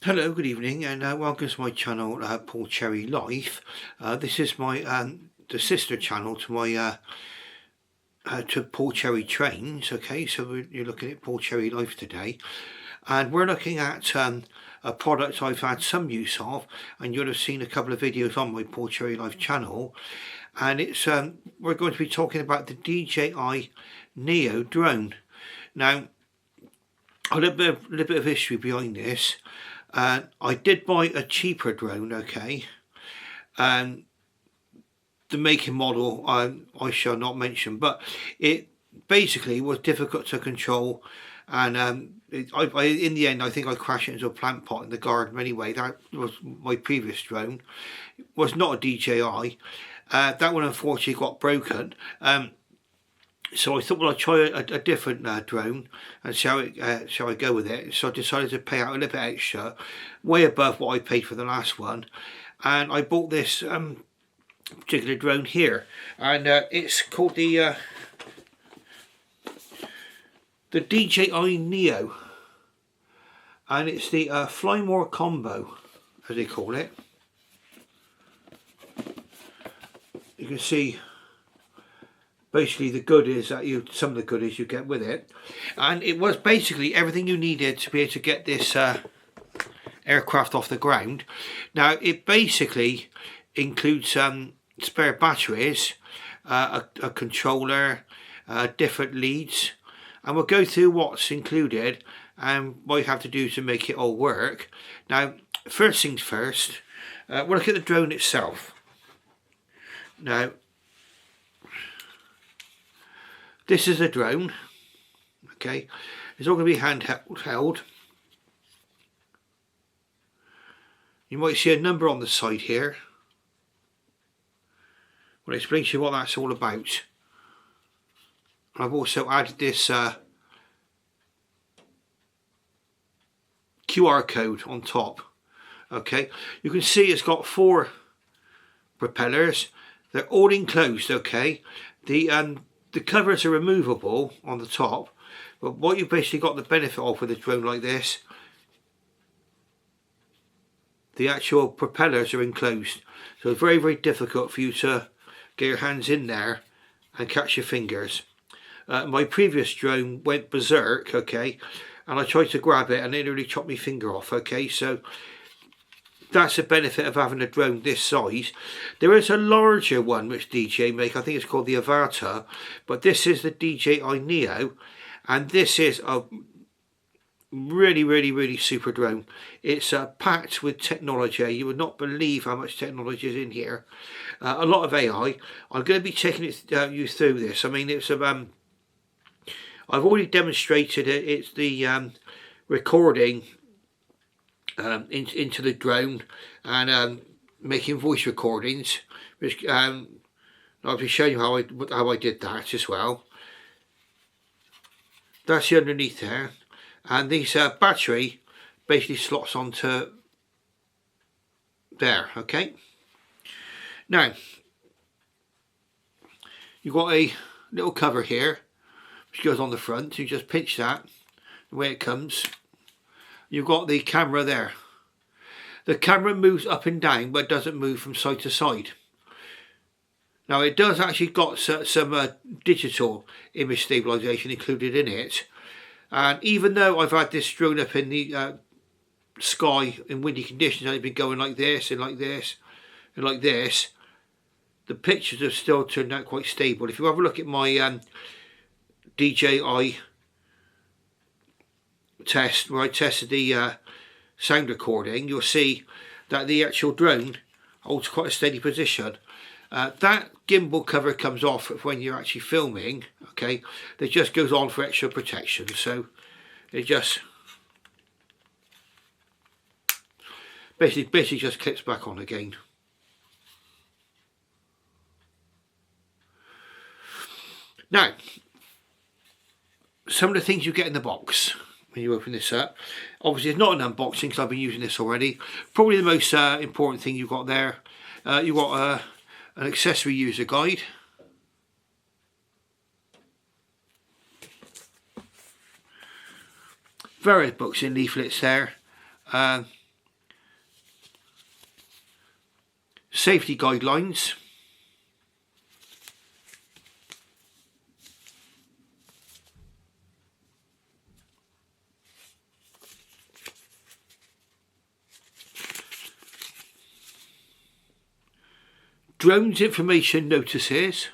Hello, good evening, and welcome to my channel, Paul Cherry Life. This is my the sister channel to my to Paul Cherry Trains. Okay, so you're looking at Paul Cherry Life today, and we're looking at a product I've had some use of, and you'll have seen a couple of videos on my Paul Cherry Life channel, and it's we're going to be talking about the DJI Neo drone. Now, a little bit of history behind this. I did buy a cheaper drone, okay, and the make and model I shall not mention, but it basically was difficult to control, and in the end I think I crashed it into a plant pot in the garden anyway. That was my previous drone. It was not a DJI. That one unfortunately got broken. So I thought, well, I'll try a different drone and see how I go with it. So I decided to pay out a little bit extra, way above what I paid for the last one. And I bought this particular drone here. And it's called the DJI Neo. And it's the Neo Combo, as they call it. You can see basically the goodies that some of the goodies you get with it, and it was basically everything you needed to be able to get this aircraft off the ground. Now it basically includes spare batteries, a controller, different leads, and we'll go through what's included and what you have to do to make it all work. Now, first things first, we'll look at the drone itself. Now, this is a drone, okay, it's all going to be handheld. You might see a number on the side here. Well, it explains to you what that's all about. I've also added this QR code on top, okay. You can see it's got 4 propellers. They're all enclosed, okay. The covers are removable on the top, but what you basically got the benefit of with a drone like this, the actual propellers are enclosed, so it's very, very difficult for you to get your hands in there and catch your fingers. My previous drone went berserk, okay, and I tried to grab it and it literally chopped my finger off, okay. So that's the benefit of having a drone this size. There is a larger one which DJI make, I think it's called the Avatar, but this is the DJI Neo, and this is a really, really, really super drone. It's packed with technology. You would not believe how much technology is in here. A lot of AI. I'm going to be taking you through this. I mean, it's I've already demonstrated it. It's the recording into the drone and making voice recordings, which I'll be showing you how I did that as well. That's the underneath there, and this battery basically slots onto there, okay. Now you've got a little cover here which goes on the front. You just pinch that the way it comes. You've got the camera there. The camera moves up and down but doesn't move from side to side. Now it does actually got some digital image stabilization included in it, and even though I've had this drone up in the sky in windy conditions and it's been going like this and like this and like this, the pictures have still turned out quite stable. If you have a look at my DJI test where I tested the sound recording, you'll see that the actual drone holds quite a steady position. That gimbal cover comes off when you're actually filming, okay. It just goes on for extra protection, so it just basically just clips back on again. Now, some of the things you get in the box when you open this up, obviously it's not an unboxing because I've been using this already. Probably the most important thing you've got there, you've got an accessory user guide, various books and leaflets there, safety guidelines. Drones information notices.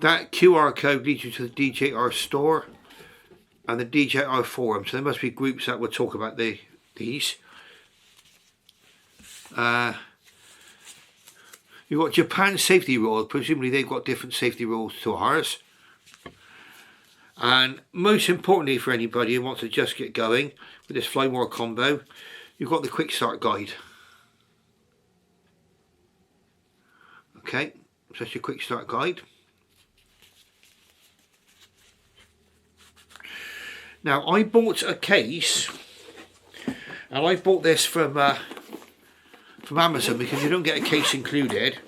That QR code leads you to the DJI store and the DJI forum. So there must be groups that will talk about these. You've got Japan safety rules. Presumably they've got different safety rules to ours. And most importantly for anybody who wants to just get going with this Fly More combo, you've got the quick start guide. Okay, so that's your quick start guide. Now I bought a case, and I bought this from Amazon because you don't get a case included.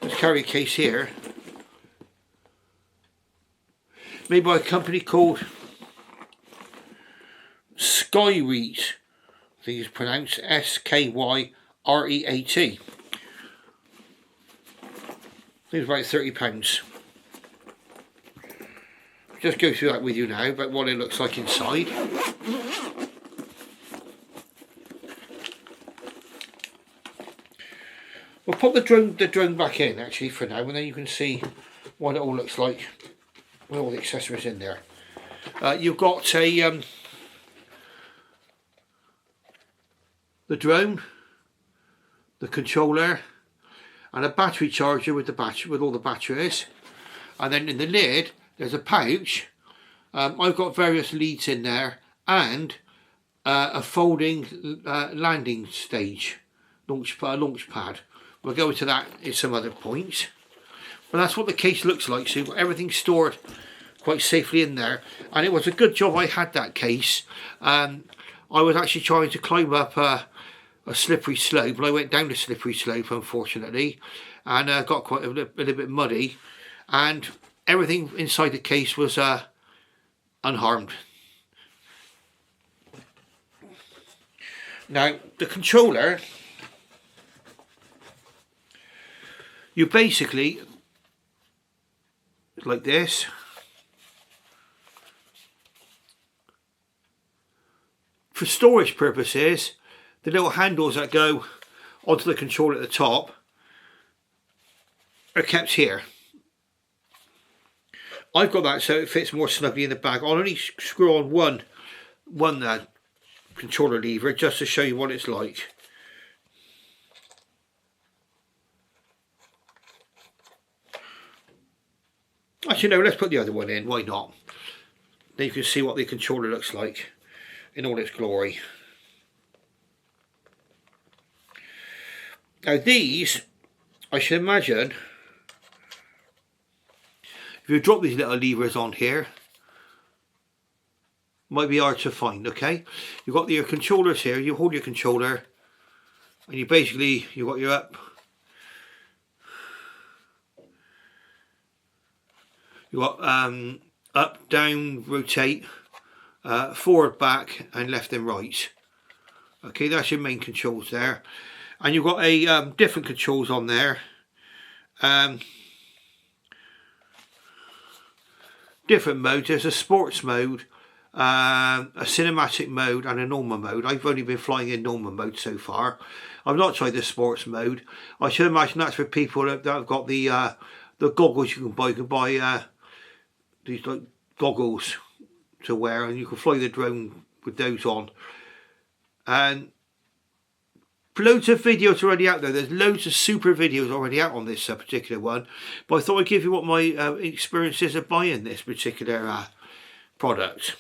Let's carry a case here, made by a company called Skyreat. I think it's pronounced Skyreat. I think it's about £30. Just go through that with you now about what it looks like inside. We'll put the drone back in actually for now, and then you can see what it all looks like with all the accessories in there. You've got the drone, the controller, and a battery charger with all the batteries, and then in the lid there's a pouch. I've got various leads in there and a folding landing stage launch pad. We'll go into that at some other point. But that's what the case looks like. So you've got everything stored quite safely in there, and it was a good job I had that case. I was actually trying to climb up a slippery slope, and I went down the slippery slope unfortunately, and got quite a little bit muddy, and everything inside the case was unharmed. Now the controller, you basically, like this, for storage purposes, the little handles that go onto the controller at the top are kept here. I've got that so it fits more snugly in the bag. I'll only screw on one controller lever just to show you what it's like. Actually no, let's put the other one in, why not? Then you can see what the controller looks like in all its glory. Now these, I should imagine, if you drop these little levers on here, might be hard to find, okay? You've got your controllers here, you hold your controller, and you've got your up, you've got up, down, rotate, forward, back, and left and right. Okay, that's your main controls there. And you've got a different controls on there. Different modes. There's a sports mode, a cinematic mode, and a normal mode. I've only been flying in normal mode so far. I've not tried the sports mode. I should imagine that's for people that have got the goggles you can buy. You can buy these like goggles to wear, and you can fly the drone with those on. And loads of videos already out there. There's loads of super videos already out on this particular one, but I thought I'd give you what my experience is of buying this particular product.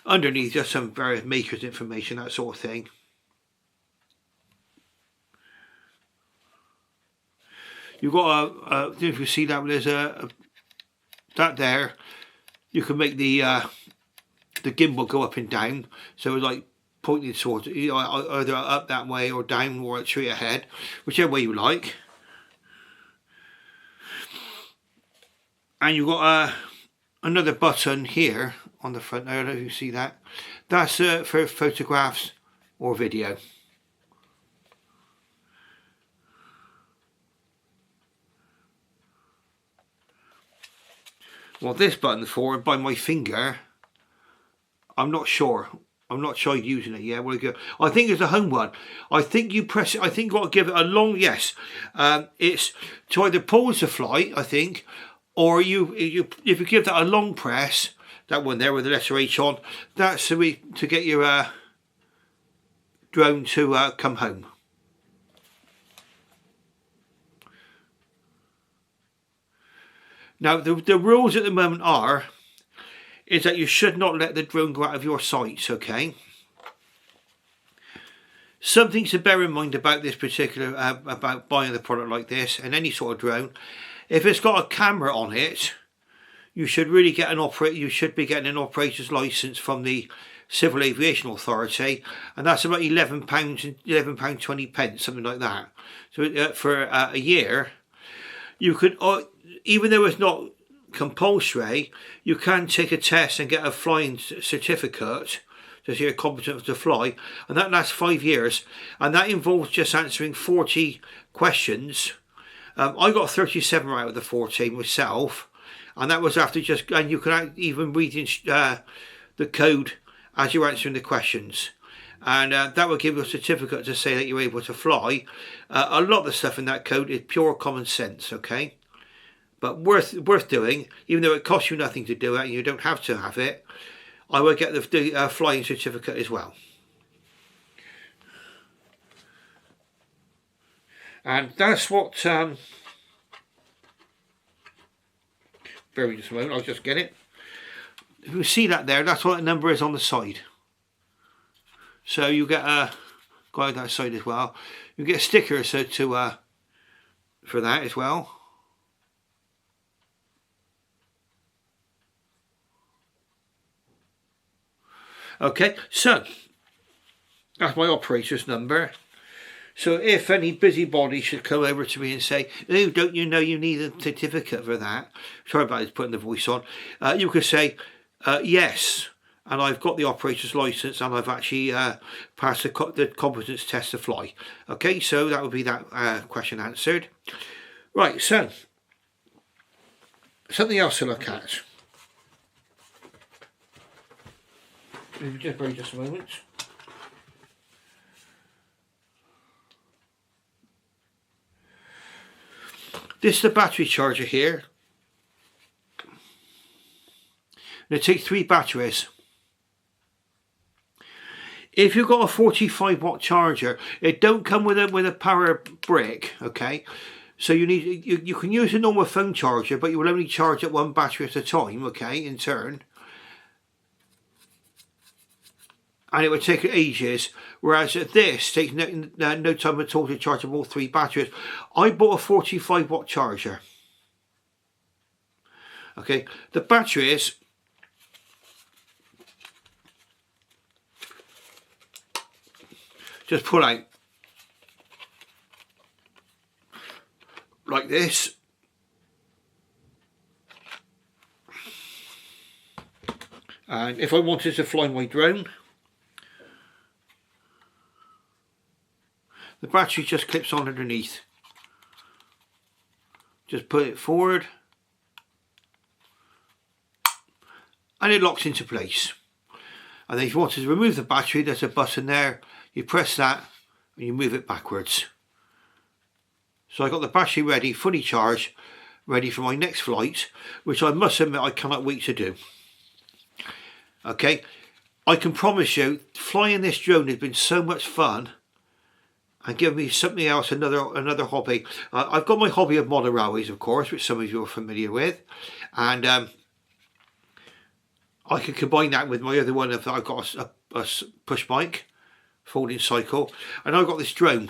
Underneath just some various makers information, that sort of thing. You've got if you see that, there's that there. You can make the the gimbal go up and down, so like pointing towards it, either up that way or down or straight ahead, whichever way you like. And you've got another button here on the front. I don't know if you see that. That's for photographs or video. Well, this button for by my finger, I'm not sure. I'm not sure using it yet. I think it's a home one. I think you press it. I think you've got to give it a long yes. It's to either pause the flight, I think, or if you give that a long press, that one there with the letter H on, that's to get your drone to come home. Now the rules at the moment is that you should not let the drone go out of your sights, okay? Something to bear in mind about this particular, about buying a product like this and any sort of drone, if it's got a camera on it, you should really get you should be getting an operator's license from the Civil Aviation Authority, and that's about £11, £11.20, something like that. So for a year, you could, even though it's not compulsory, you can take a test and get a flying certificate to say you're competent to fly, and that lasts 5 years, and that involves just answering 40 questions. I got 37 out of the 40 myself, and that was after and you can even read the code as you're answering the questions, and that will give you a certificate to say that you're able to fly. A lot of the stuff in that code is pure common sense, okay? But worth doing, even though it costs you nothing to do it and you don't have to have it. I will get the flying certificate as well. And that's what, bear with me just a moment, I'll just get it. If you see that there, that's what the number is on the side. So you get a guide that side as well. You get stickers for that as well. Okay, so that's my operator's number. So if any busybody should come over to me and say, "Oh, don't you know you need a certificate for that?" Sorry about putting the voice on. You could say, "Yes, and I've got the operator's license, and I've actually passed the competence test to fly." Okay, so that would be that question answered. Right, so something else to look at. Just a moment. This is the battery charger here. They take 3 batteries. If you've got a 45-watt charger, it don't come with a power brick, okay? So you can use a normal phone charger, but you will only charge at 1 battery at a time, okay, in turn. And it would take ages, whereas this takes no time at all to charge all 3 batteries. I bought a 45-watt charger. Okay, the batteries, just pull out like this. And if I wanted to fly my drone, the battery just clips on underneath. Just put it forward and it locks into place. And then if you wanted to remove the battery, there's a button there. You press that and you move it backwards. So I got the battery ready, fully charged, ready for my next flight, which I must admit I cannot wait to do. Okay, I can promise you, flying this drone has been so much fun. And give me something else, another hobby. I've got my hobby of model railways, of course, which some of you are familiar with, and I can combine that with my other one. I've got a push bike, folding cycle, and I've got this drone.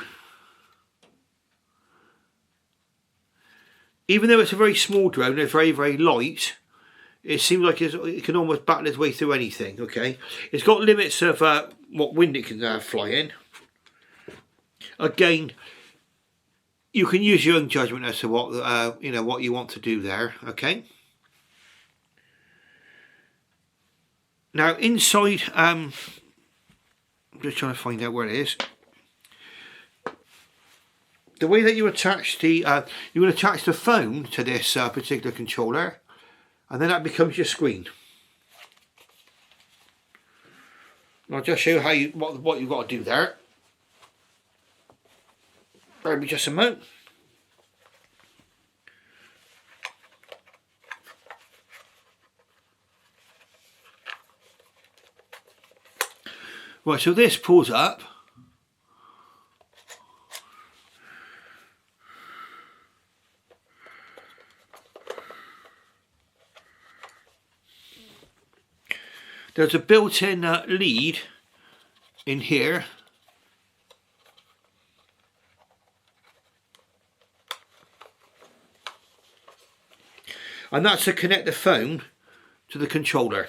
Even though it's a very small drone, it's very, very light, it seems like it can almost battle its way through anything. Okay, it's got limits of what wind it can fly in. Again, you can use your own judgment as to what you know, what you want to do there. Okay. Now inside, I'm just trying to find out where it is. The way that you attach the, you will attach the phone to this particular controller, and then that becomes your screen. And I'll just show you how what you've got to do there. Bear with me just a moment. Right, so this pulls up. There's a built-in lead in here. And that's to connect the phone to the controller.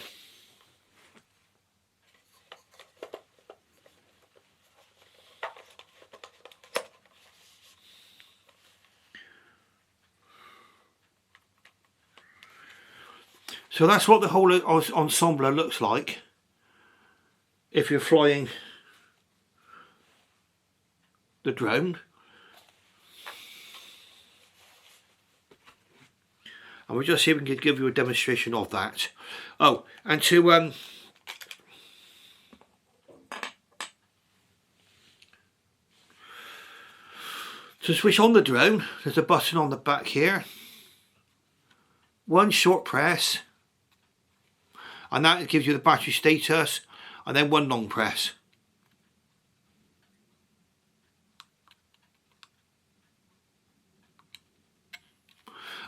So that's what the whole ensemble looks like if you're flying the drone. And we'll just see if we can give you a demonstration of that. Oh, and to switch on the drone, there's a button on the back here. One short press, and that gives you the battery status, and then one long press.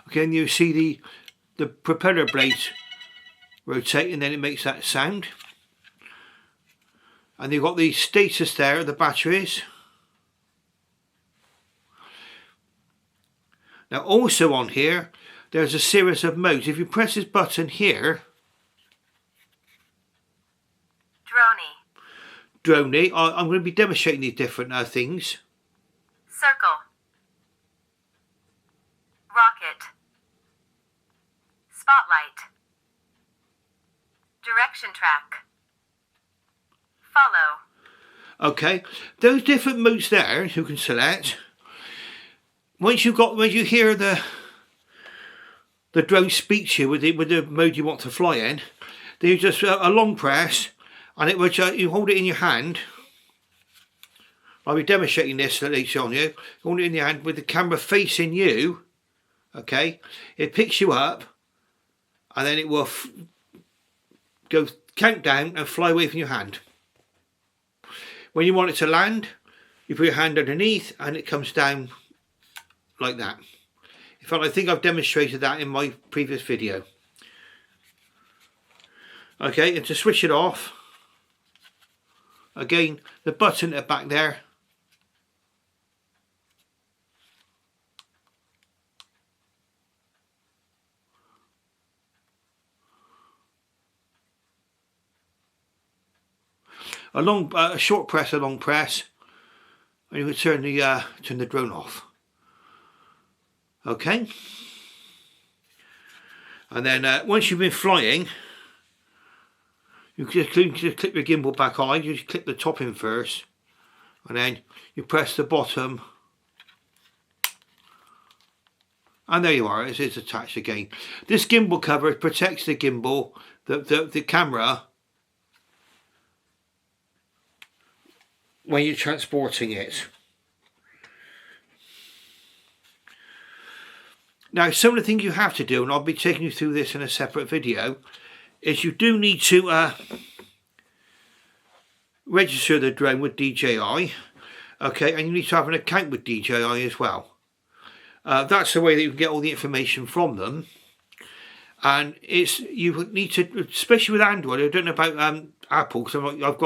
Again, you see the propeller blades rotate, and then it makes that sound. And you've got the status there of the batteries. Now also on here, there's a series of modes. If you press this button here, Droney, I'm going to be demonstrating these different things. Circle, rocket, spotlight, direction track, follow. Okay, those different modes there you can select. When you hear the drone speak to you with the mode you want to fly in, then you just a long press, and it will you hold it in your hand. I'll be demonstrating this later on. You hold it in your hand with the camera facing you. Okay, it picks you up, and then it will go count down and fly away from your hand. When you want it to land, you put your hand underneath, and it comes down like that. In fact, I think I've demonstrated that in my previous video. Okay, and to switch it off, again, the button at the back there. A short press, a long press, and you can turn the drone off. Okay, and then once you've been flying, you just click the gimbal back on. You just click the top in first, and then you press the bottom, and there you are. It's attached again. This gimbal cover protects the gimbal, the camera, when you're transporting it. Now, some of the things you have to do, and I'll be taking you through this in a separate video, is you do need to register the drone with DJI, okay, and you need to have an account with DJI as well. That's the way that you can get all the information from them. And you need to, especially with Android. I don't know about Apple, because I've not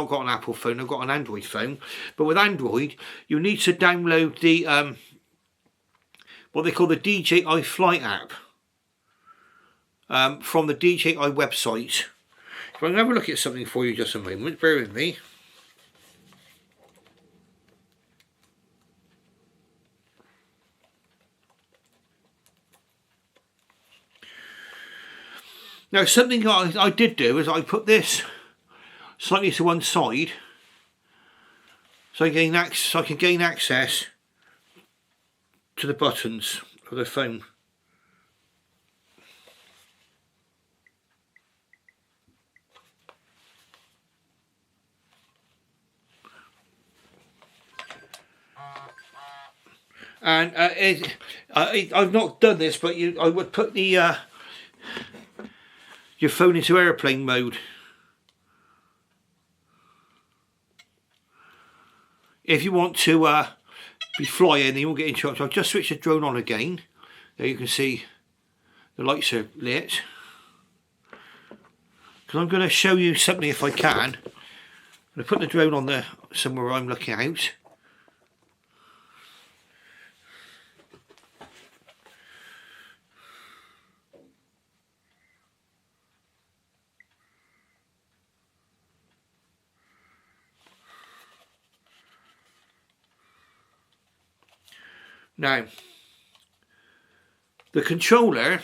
got an Apple phone. I've got an Android phone. But with Android, you need to download the what they call the DJI Flight app. from the DJI website. So I'm going to have a look at something for you just a moment, bear with me. Now something I did do is I put this slightly to one side so I can gain access to the buttons of the phone. And I've not done this, but I would put the your phone into airplane mode. If you want to be flying, you won't get interrupted. I'll just switch the drone on again. There you can see the lights are lit. Because I'm going to show you something if I can. I'm going to put the drone on there somewhere I'm looking out. Now, the controller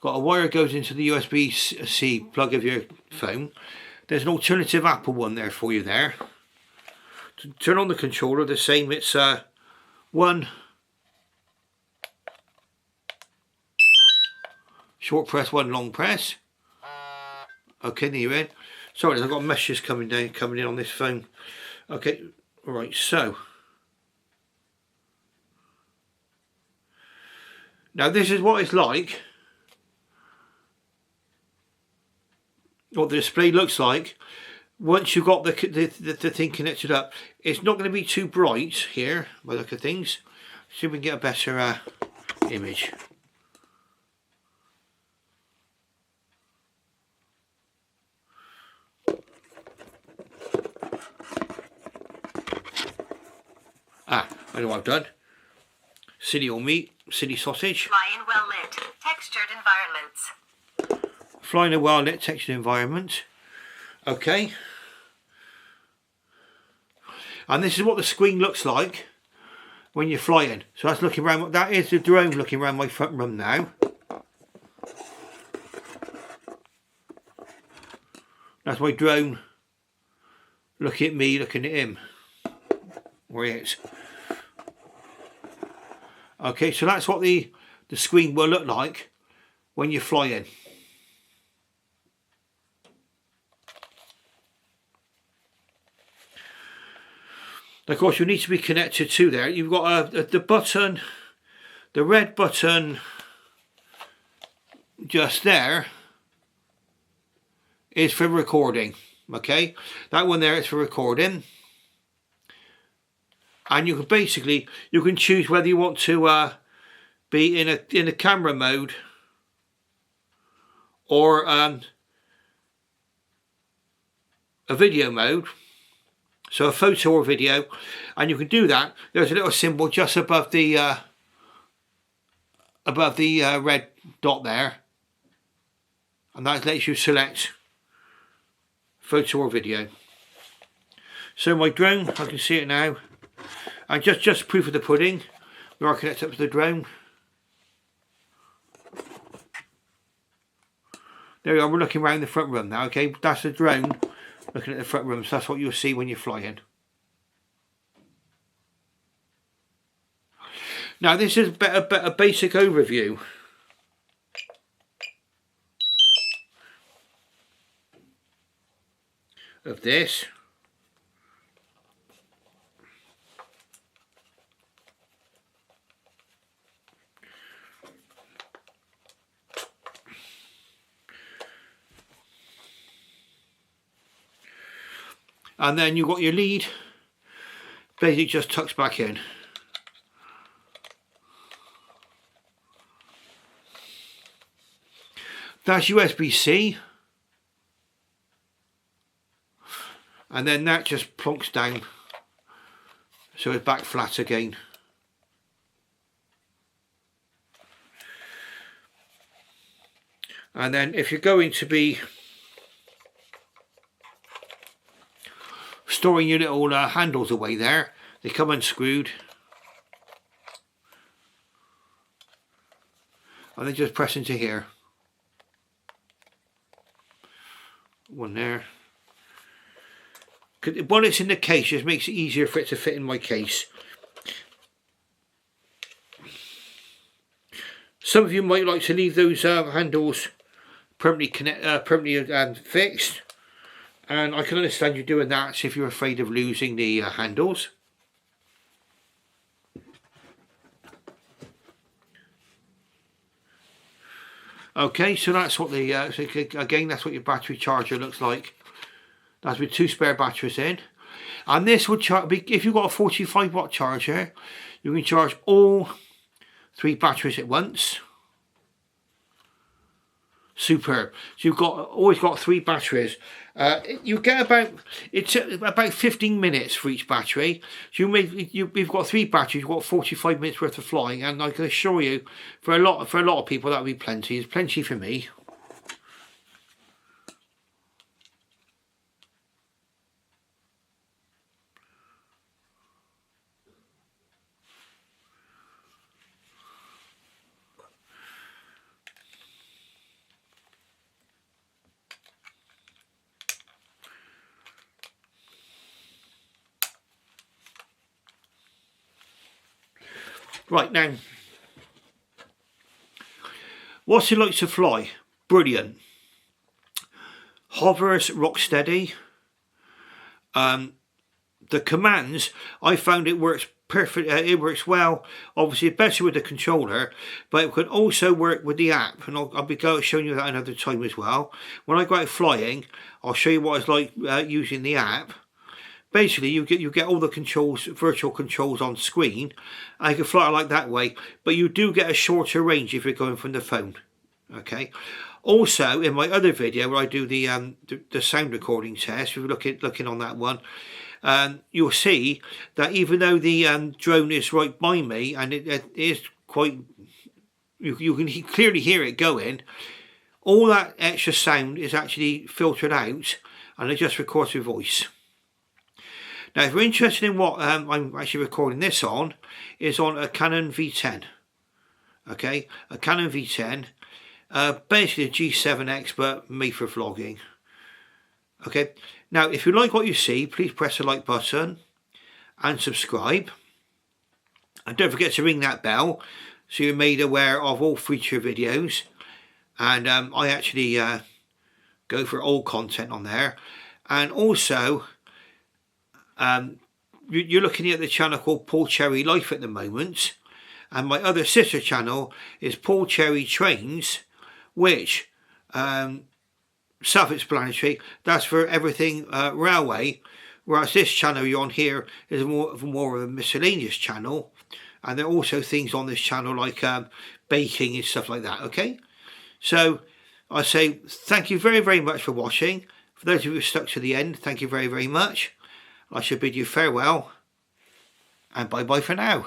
got a wire goes into the USB-C plug of your phone. There's an alternative Apple one there for you there. To turn on the controller, the same. It's one short press, one long press. Okay, there you're in. Sorry, I've got messages coming in on this phone. Okay, right, so. Now this is what it's like, what the display looks like once you've got the thing connected up. It's not going to be too bright here by the look of things. See if we can get a better image. I know what I've done. City all meat, city sausage. Fly in well lit, textured environments. Fly in a well lit, textured environment. Okay. And this is what the screen looks like when you're flying. So that's looking around. That is the drone looking around my front room now. That's my drone looking at me, looking at him. Where he is. Okay, so that's what the screen will look like when you're flying. Of course, you need to be connected to there. You've got the button, the red button just there is for recording. Okay, that one there is for recording. And you can basically, you can choose whether you want to be in a camera mode or a video mode, so a photo or video, and you can do that. There's a little symbol just above the red dot there, and that lets you select photo or video. So my drone, I can see it now. And just proof of the pudding, we are connected up to the drone. There we are, we're looking around the front room now, okay? That's the drone looking at the front room, so that's what you'll see when you're flying. Now this is a basic overview of this. And then you've got your lead, basically just tucks back in. That's USB-C. And then that just plonks down, so it's back flat again. And then if you're going to be storing your little handles away there, they come unscrewed. And they just press into here. One there. While it's in the case, it just makes it easier for it to fit in my case. Some of you might like to leave those handles permanently fixed, and I can understand you doing that if you're afraid of losing the handles. Okay, so that's what the again, that's what your battery charger looks like. That's with 2 spare batteries in, and this would charge. If you've got a 45 watt charger, you can charge all 3 batteries at once. Superb. So you've always got 3 batteries. You get about 15 minutes for each battery. So you've got 3 batteries. You've got 45 minutes worth of flying, and I can assure you, for a lot of people, that would be plenty. It's plenty for me. Right, now, what's it like to fly? Brilliant. Hovers rock steady. The commands, I found it works perfect. It works well. Obviously, better with the controller, but it can also work with the app, and I'll be showing you that another time as well. When I go out flying, I'll show you what it's like using the app. Basically, you get all the controls, virtual controls on screen, and you can fly it like that way. But you do get a shorter range if you're going from the phone. Okay. Also, in my other video where I do the sound recording test, if you're looking on that one, you'll see that even though the drone is right by me, and it is quite, you can clearly hear it going, all that extra sound is actually filtered out, and it just records your voice. Now, if you're interested in what I'm actually recording this on, is on a Canon V10. Okay, a Canon V10, basically a G7X, but made for vlogging. Okay, now if you like what you see, please press the like button and subscribe. And don't forget to ring that bell so you're made aware of all future videos. And I actually go for all content on there. And also, you're looking at the channel called Paul Cherry Life at the moment, and my other sister channel is Paul Cherry Trains, which self-explanatory, that's for everything railway, whereas this channel you're on here is more of a miscellaneous channel, and there are also things on this channel like baking and stuff like that. Okay, so I say thank you very, very much for watching. For those of you who stuck to the end, thank you very, very much. I should bid you farewell, and bye-bye for now.